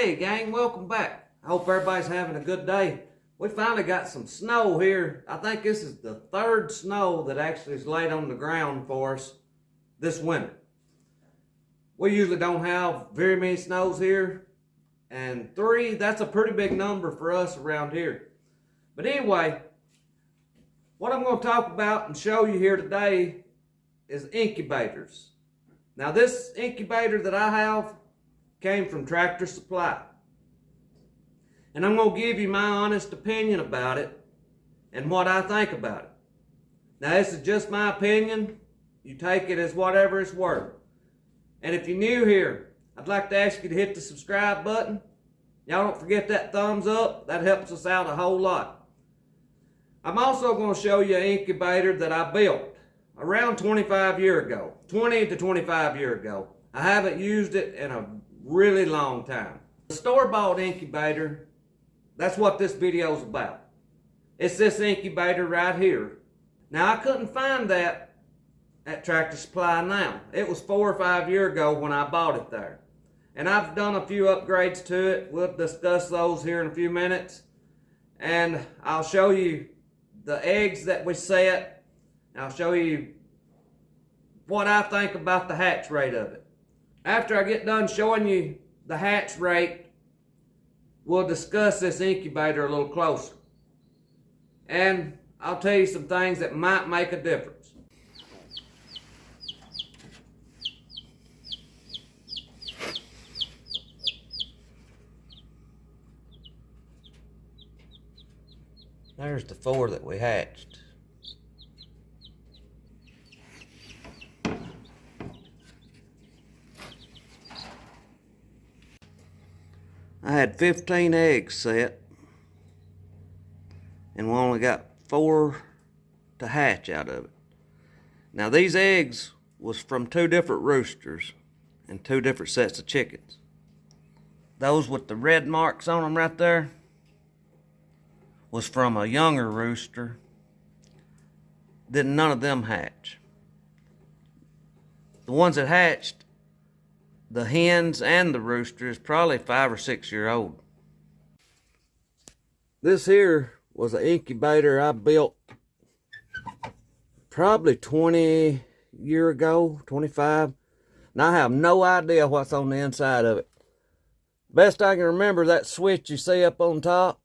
Hey gang, welcome back. I hope everybody's having a good day. We finally got some snow here. I think this is the third snow that actually is laid on the ground for us this winter. We usually don't have very many snows here, and 3, that's a pretty big number for us around here. But anyway, what I'm going to talk about and show you here today is incubators. Now this incubator that I have came from Tractor Supply. And I'm going to give you my honest opinion about it and what I think about it. Now this is just my opinion. You take it as whatever it's worth. And if you're new here, I'd like to ask you to hit the subscribe button. Y'all don't forget that thumbs up. That helps us out a whole lot. I'm also going to show you an incubator that I built around 20 to 25 years ago. I haven't used it in a really long time. The store-bought incubator, that's what this video is about. It's this incubator right here. Now I couldn't find that at Tractor Supply now. It was 4 or 5 years ago when I bought it there. And I've done a few upgrades to it. We'll discuss those here in a few minutes. And I'll show you the eggs that we set. I'll show you what I think about the hatch rate of it. After I get done showing you the hatch rate, we'll discuss this incubator a little closer. And I'll tell you some things that might make a difference. There's the 4 that we hatched. I had 15 eggs set, and we only got 4 to hatch out of it. Now these eggs was from 2 different roosters and 2 different sets of chickens. Those with the red marks on them right there was from a younger rooster. Didn't none of them hatch. The ones that hatched, the hens and the rooster, is probably 5 or 6 years old. This here was an incubator I built probably 20 years ago, 25. And I have no idea what's on the inside of it. Best I can remember, that switch you see up on top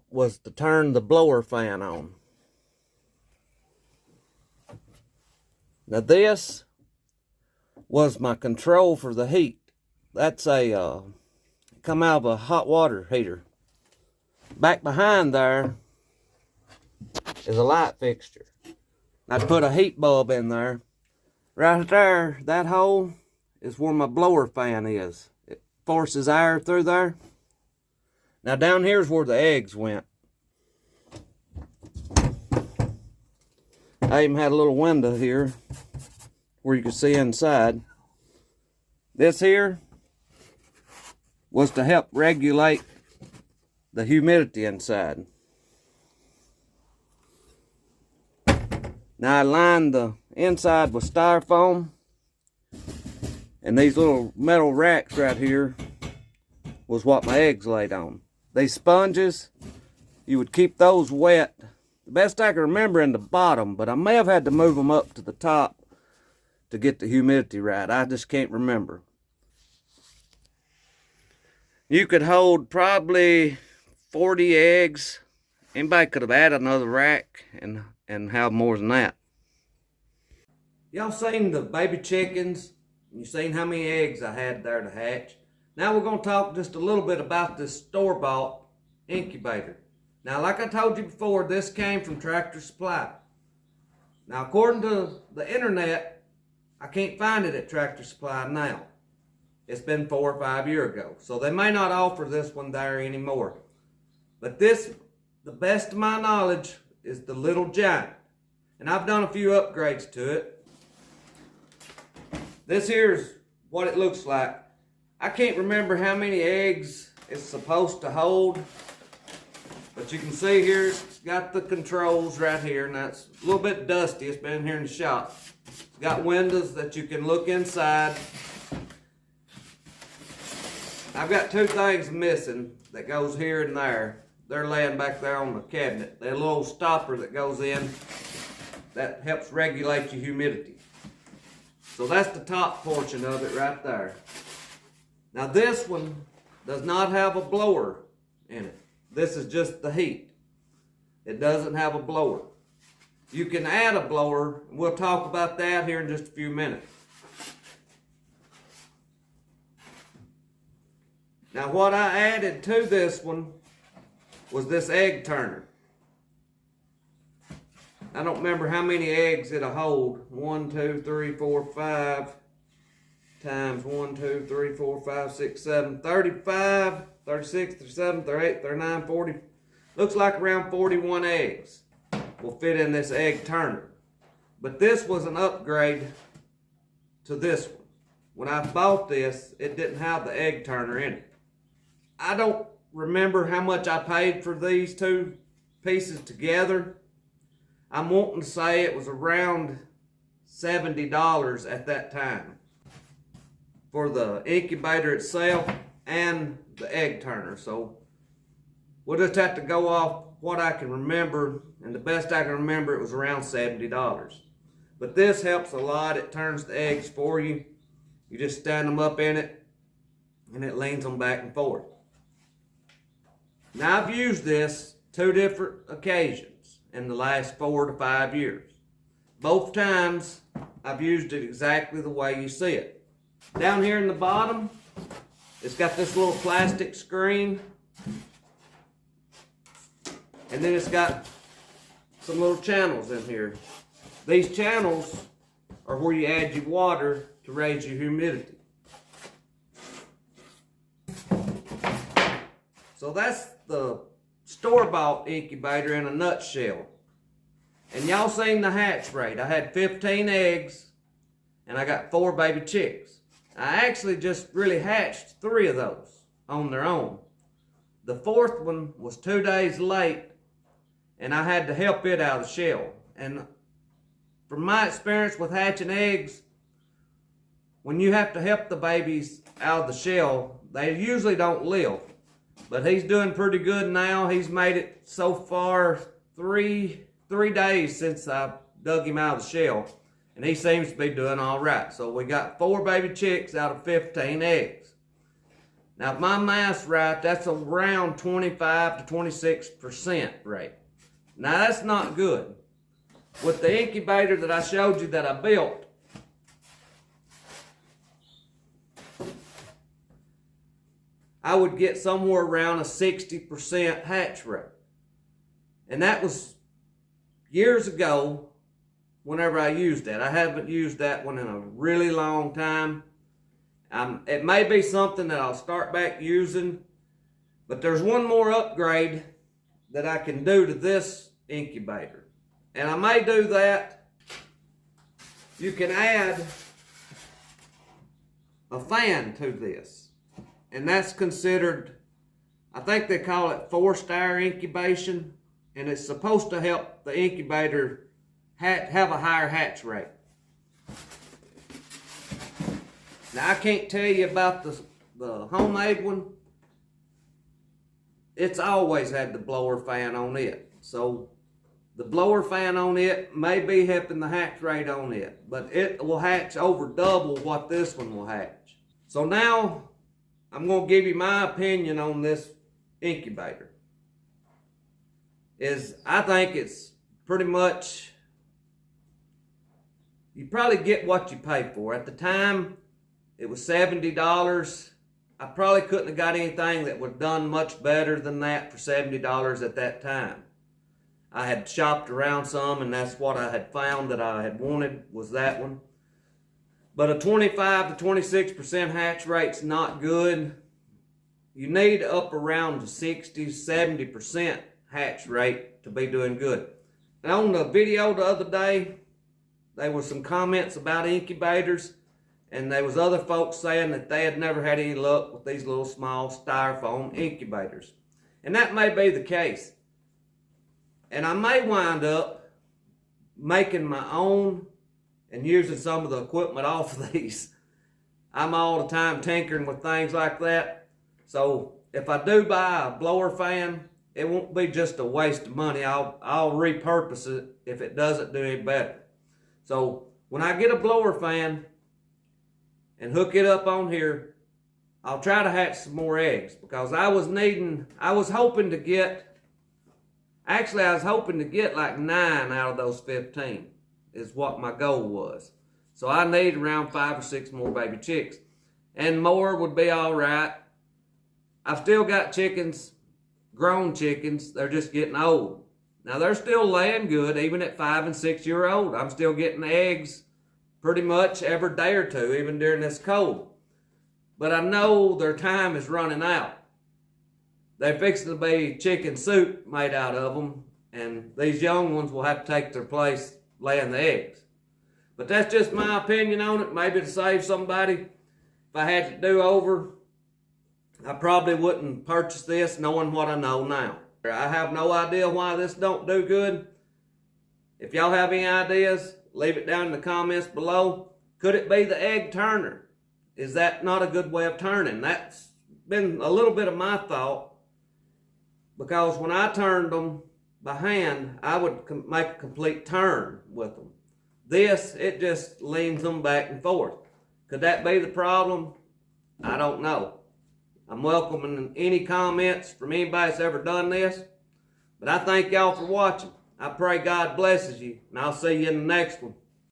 was to turn the blower fan on. Now this was my control for the heat. That's a come out of a hot water heater. Back behind there is a light fixture. I put a heat bulb in there. Right there, that hole is where my blower fan is. It forces air through there. Now down here's where the eggs went. I even had a little window here where you can see inside. This here was to help regulate the humidity inside. Now I lined the inside with styrofoam, and these little metal racks right here was what my eggs laid on. These sponges, you would keep those wet. The best I can remember in the bottom, but I may have had to move them up to the top to get the humidity right. I just can't remember. You could hold probably 40 eggs. Anybody could have added another rack and have more than that. Y'all seen the baby chickens? You seen how many eggs I had there to hatch? Now we're going to talk just a little bit about this store-bought incubator. Now like I told you before, this came from Tractor Supply. Now according to the internet, I can't find it at Tractor Supply now. It's been 4 or 5 years ago. So they may not offer this one there anymore. But this, the best of my knowledge, is the Little Giant. And I've done a few upgrades to it. This here's what it looks like. I can't remember how many eggs it's supposed to hold. But you can see here, it's got the controls right here. Now it's a little bit dusty. It's been here in the shop. It's got windows that you can look inside. I've got two things missing that goes here and there. They're laying back there on the cabinet. That little stopper that goes in, that helps regulate your humidity. So that's the top portion of it right there. Now this one does not have a blower in it. This is just the heat. It doesn't have a blower. You can add a blower. We'll talk about that here in just a few minutes. Now what I added to this one was this egg turner. I don't remember how many eggs it'll hold. 1, 2, 3, 4, 5 times 1, 2, 3, 4, 5, 6, 7, 35, 36, 37, 38, 39, 40. Looks like around 41 eggs will fit in this egg turner. But this was an upgrade to this one. When I bought this, it didn't have the egg turner in it. I don't remember how much I paid for these two pieces together. I'm wanting to say it was around $70 at that time for the incubator itself and the egg turner. So we'll just have to go off what I can remember, and the best I can remember it was around $70. But this helps a lot. It turns the eggs for you. You just stand them up in it and it leans them back and forth. Now I've used this 2 different occasions in the last 4 to 5 years. Both times I've used it exactly the way you see it. Down here in the bottom, it's got this little plastic screen, and then it's got some little channels in here. These channels are where you add your water to raise your humidity. So that's the store-bought incubator in a nutshell. And y'all seen the hatch rate. I had 15 eggs and I got 4 baby chicks. I actually just really hatched 3 of those on their own. The 4th one was 2 days late and I had to help it out of the shell. And from my experience with hatching eggs, when you have to help the babies out of the shell, they usually don't live. But he's doing pretty good now. He's made it so far 3 days since I dug him out of the shell. And he seems to be doing all right. So we got 4 baby chicks out of 15 eggs. Now if my math's right, that's around 25 to 26% rate. Now that's not good. With the incubator that I showed you that I built, I would get somewhere around a 60% hatch rate. And that was years ago whenever I used that. I haven't used that one in a really long time. It may be something that I'll start back using, but there's one more upgrade that I can do to this incubator. And I may do that. You can add a fan to this. And that's considered, I think they call it 4-star incubation, and it's supposed to help the incubator have a higher hatch rate. Now I can't tell you about the homemade one. It's always had the blower fan on it. So the blower fan on it may be helping the hatch rate on it, but it will hatch over double what this one will hatch. So now I'm going to give you my opinion on this incubator. I think it's pretty much, you probably get what you pay for. At the time, it was $70. I probably couldn't have got anything that was done much better than that for $70 at that time. I had shopped around some, and that's what I had found that I had wanted, was that one. But a 25 to 26% hatch rate's not good. You need up around the 60, 70% hatch rate to be doing good. And on the video the other day, there were some comments about incubators, and there was other folks saying that they had never had any luck with these little small styrofoam incubators. And that may be the case. And I may wind up making my own and using some of the equipment off of these. I'm all the time tinkering with things like that. So if I do buy a blower fan, it won't be just a waste of money. I'll repurpose it if it doesn't do any better. So when I get a blower fan and hook it up on here, I'll try to hatch some more eggs, because I was hoping to get like 9 out of those 15 is what my goal was. So I need around 5 or 6 more baby chicks, and more would be all right. I've still got chickens, grown chickens, they're just getting old. Now they're still laying good, even at 5 and 6 year old. I'm still getting eggs pretty much every day or two, even during this cold. But I know their time is running out. They're fixing to be chicken soup made out of them, and these young ones will have to take their place laying the eggs. But that's just my opinion on it. Maybe to save somebody. If I had to do over, I probably wouldn't purchase this knowing what I know now. I have no idea why this don't do good. If y'all have any ideas, leave it down in the comments below. Could it be the egg turner? Is that not a good way of turning? That's been a little bit of my thought, because when I turned them by hand, I would make a complete turn with them. This, it just leans them back and forth. Could that be the problem? I don't know. I'm welcoming any comments from anybody that's ever done this. But I thank y'all for watching. I pray God blesses you, and I'll see you in the next one.